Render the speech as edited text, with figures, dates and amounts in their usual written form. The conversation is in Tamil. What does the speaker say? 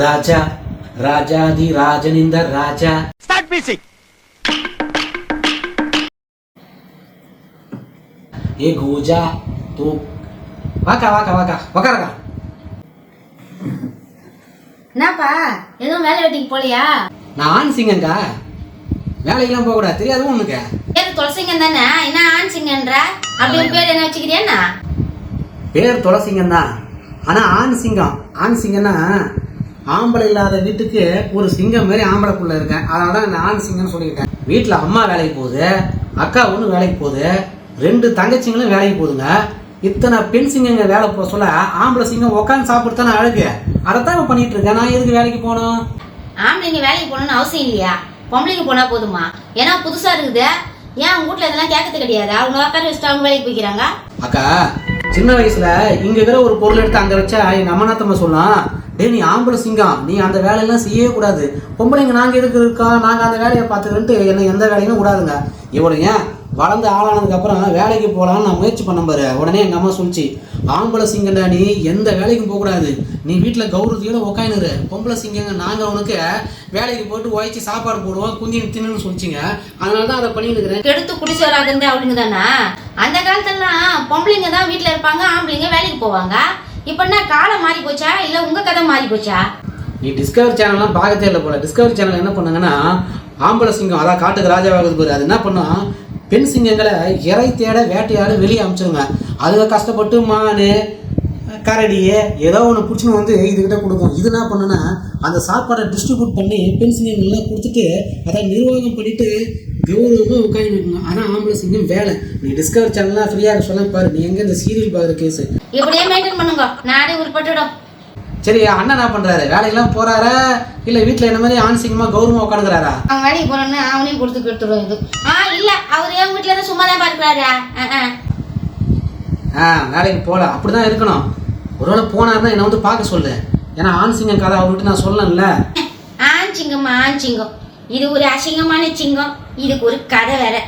ராஜா ராஜாதி ராஜனிந்த ராஜா. Start music. ஏ கூஜா தூ வாக்கா வாக்கா வாக்கா உக்காரக்கா. என்னப்பா எதுவும் வேலை வெட்டிக்கு போலியா? நான் ஆண் சிங்கங்கா, வேலைக்கெல்லாம் போக கூடாது, தெரியாது உனக்கு? பேர் துளசிங்கன் தானே, என்ன ஆண் சிங்கன்ற? அப்படி பேர் என்ன வச்சுக்கிறியா? பேர் துளசிங்கம் தான், ஆனா ஆண் சிங்கம். ஆண் சிங்கம்னா ஆம்பளை இல்லாத வீட்டுக்கு ஒரு சிங்கம் மாதிரி ஆம்பளை புள்ள இருக்கேன், அதனால தான் நான் ஆண் சிங்கம்னு சொல்லியிருக்கேன். வீட்டில் அம்மா வேலைக்கு போகுது, அக்கா ஒன்று வேலைக்கு போகுது, 2 தங்கச்சிங்களும் வேலைக்கு போகுதுங்க. இத்தனை பெண் சிங்கங்க வேலை போக சொல்ல ஆம்பளை சிங்கம் உட்காந்து சாப்பிட்டு தானே அழகு. அதைத்தான் பண்ணிட்டு இருக்கேன். நான் எதுக்கு வேலைக்கு போகணும்? ஆம்பளைங்க வேலைக்கு போகணும்னு அவசியம் இல்லையா? பொம்பளைங்க போனா போதுமா? ஏன்னா புதுசா இருக்குது. ஏன் உங்க வீட்டுல இதெல்லாம் கேட்கறது கிடையாது? அவங்க உட்கார வச்சுட்டு அவங்க வேலைக்கு போய்க்கிறாங்க. அக்கா, சின்ன வயசுல இங்க இருக்கிற ஒரு பொருள் எடுத்து அங்க வச்சா எங்க அம்மனாத்தம்மா சொல்லலாம், டே நீ ஆம்பளை சிங்கம், நீ அந்த வேலையெல்லாம் செய்யவே கூடாது, பொம்பளைங்க நாங்க எதுக்கு இருக்கோம், நாங்க அந்த வேலையை பார்த்துக்கிறேன்ட்டு என்ன எந்த வேலையுமே விடாதுங்க. இவ்வளோ ஏன் வளர்ந்து ஆளானதுக்கு அப்புறம் வேலைக்கு போகலான்னு நான் முயற்சி பண்ண பாரு. உடனே எங்க அம்மா சொல்லிச்சு, ஆம்பளை சிங்கம்டா நீ எந்த வேலைக்கும் போக கூடாது, நீ வீட்டில் கௌரவத்தையோட உக்காயினுரு, பொம்பளை சிங்கங்க நாங்க உனக்கு வேலைக்கு போட்டு உழைச்சி சாப்பாடு போடுவோம், குந்தி தின்னு சொல்லிச்சிங்க. அதனால தான் அதை பண்ணிட்டு இருக்கிறேன். கெடுத்து குடிச்சு வராதுந்து அவளுங்க தானே. அந்த காலத்துலாம் பொம்பளைங்க தான் வீட்டுல இருப்பாங்க, ஆம்பளைங்க வேலைக்கு போவாங்க. இப்ப என்ன காலம் மாறி போச்சா இல்ல உங்க கதை மாறி போச்சா? நீ டிஸ்கவரி சேனல்லாம் பார்க்கத்தே இல்லை போல. டிஸ்கவரி சேனல் என்ன பண்ணாங்கன்னா, ஆம்பளை சிங்கம் அதான் காட்டுக்கு ராஜாவாகுது பாரு, அது என்ன பண்ணும், பெண் சிங்கங்களை இறை தேட வேட்டையாட வெளியே அனுப்பிச்சிருங்க. அதுங்க கஷ்டப்பட்டு மான் கரடியே ஏதோ ஒன்று பிடிச்சின்னு வந்து இதுகிட்ட கொடுக்கும். இது என்ன பண்ணுன்னா அந்த சாப்பாடை டிஸ்ட்ரிபியூட் பண்ணி பெண் சிங்கங்கள்லாம் கொடுத்துட்டு அதை நிர்வாகம் பண்ணிட்டு கௌரவமாக உட்காந்துருக்குங்க. ஆனால் ஆம்பளை சிங்கம் வேலை. நீ டிஸ்கவரி சேனல்லாம் ஃப்ரீயாக சொல்ல பாரு, நீ எங்கே இந்த சீரியல் பார்க்குற கேஸு இப்படியே மெயின்டைன் பண்ணுங்க, நாடே உருப்பட்டுடும். சரி, அண்ணன் என்ன பண்றாரு? வேலைக்கெல்லாம் போறாரா இல்ல வீட்டுல என்ன மாதிரி ஆண் சிங்கமா கௌரவமா உட்காந்துக்கிறாரா? அவன் வேலைக்கு போறோன்னு அவனையும் கொடுத்து கொடுத்துடும். இது இல்ல அவர் என் வீட்டுல தான் சும்மா தான் பாக்குறாரு. வேலைக்கு போல, அப்படிதான் இருக்கணும். ஒருவேளை போனாருன்னா என்ன வந்து பார்க்க சொல்லு, ஏன்னா ஆண் சிங்கம் கதை அவர்கிட்ட நான் சொல்லல. ஆண் சிங்கம் ஆண் சிங்கம், இது ஒரு அசிங்கமான சிங்கம், இதுக்கு ஒரு கதை வேற.